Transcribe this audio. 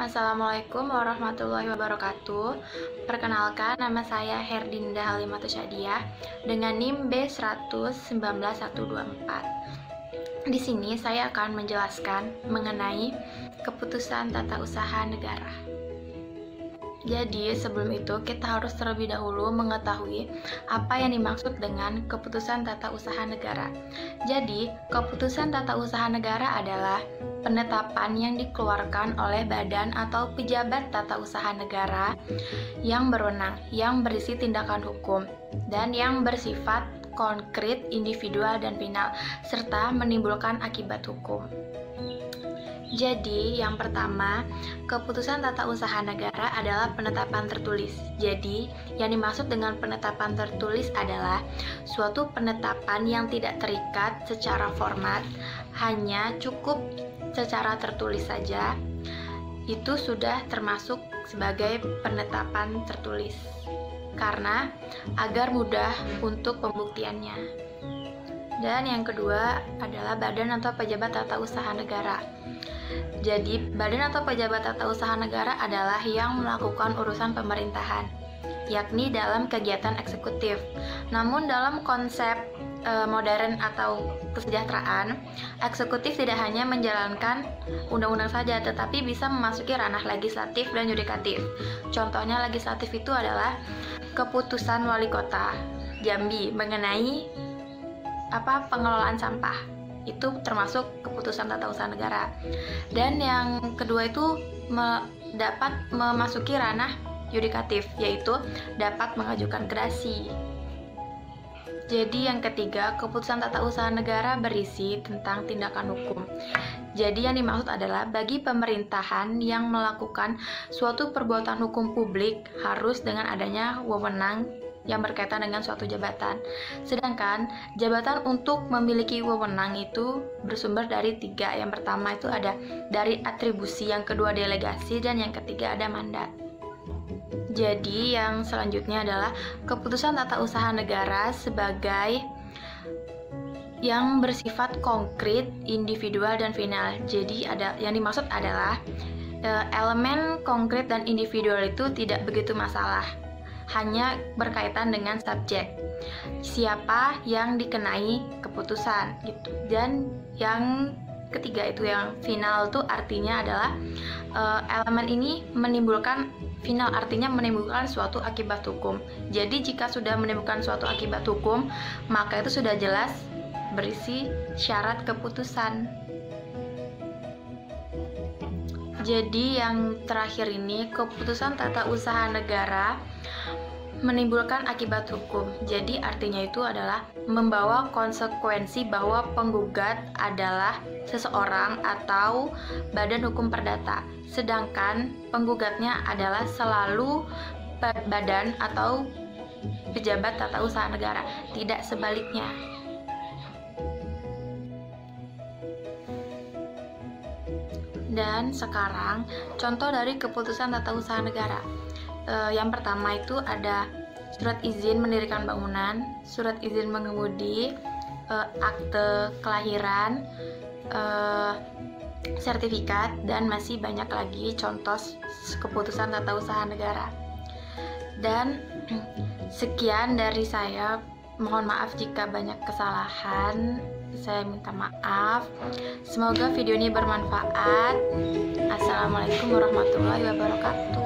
Assalamualaikum warahmatullahi wabarakatuh. Perkenalkan, nama saya Herdinda Halimatus Syadiah dengan NIM B100-19124. Di sini saya akan menjelaskan mengenai keputusan tata usaha negara. Jadi, sebelum itu kita harus terlebih dahulu mengetahui apa yang dimaksud dengan keputusan tata usaha negara. Jadi, keputusan tata usaha negara adalah penetapan yang dikeluarkan oleh badan atau pejabat tata usaha negara yang berwenang, yang berisi tindakan hukum, dan yang bersifat konkret, individual, dan final, serta menimbulkan akibat hukum. Jadi, yang pertama, keputusan tata usaha negara adalah penetapan tertulis. Jadi, yang dimaksud dengan penetapan tertulis adalah suatu penetapan yang tidak terikat secara format, hanya cukup secara tertulis saja. Itu sudah termasuk sebagai penetapan tertulis. Karena agar mudah untuk pembuktiannya. Dan yang kedua adalah badan atau pejabat tata usaha negara. Jadi, badan atau pejabat tata usaha negara adalah yang melakukan urusan pemerintahan, yakni dalam kegiatan eksekutif. Namun dalam konsep modern atau kesejahteraan, eksekutif tidak hanya menjalankan undang-undang saja, tetapi bisa memasuki ranah legislatif dan yudikatif. Contohnya legislatif itu adalah keputusan wali kota Jambi mengenai pengelolaan sampah. Itu termasuk keputusan tata usaha negara. Dan yang kedua itu dapat memasuki ranah yudikatif, yaitu dapat mengajukan gerasi. Jadi yang ketiga, keputusan tata usaha negara berisi tentang tindakan hukum. Jadi yang dimaksud adalah bagi pemerintahan yang melakukan suatu perbuatan hukum publik harus dengan adanya wewenang yang berkaitan dengan suatu jabatan. Sedangkan jabatan untuk memiliki wewenang itu bersumber dari tiga. Yang pertama itu ada dari atribusi, yang kedua delegasi, dan yang ketiga ada mandat. Jadi yang selanjutnya adalah keputusan tata usaha negara sebagai yang bersifat konkret, individual, dan final. Jadi yang dimaksud adalah elemen konkret dan individual itu tidak begitu masalah, hanya berkaitan dengan subjek, siapa yang dikenai keputusan gitu. Dan yang ketiga itu yang final tuh artinya adalah elemen ini menimbulkan final, artinya menimbulkan suatu akibat hukum. Jadi jika sudah menimbulkan suatu akibat hukum, maka itu sudah jelas berisi syarat keputusan. Jadi yang terakhir ini, keputusan tata usaha negara menimbulkan akibat hukum. Jadi artinya itu adalah membawa konsekuensi bahwa penggugat adalah seseorang atau badan hukum perdata, sedangkan penggugatnya adalah selalu badan atau pejabat tata usaha negara, tidak sebaliknya. Dan sekarang contoh dari keputusan tata usaha negara. Yang pertama itu ada surat izin mendirikan bangunan, surat izin mengemudi, akte kelahiran, sertifikat, dan masih banyak lagi contoh keputusan tata usaha negara. Dan sekian dari saya. Mohon maaf jika banyak kesalahan. Saya minta maaf. Semoga video ini bermanfaat. Assalamualaikum warahmatullahi wabarakatuh.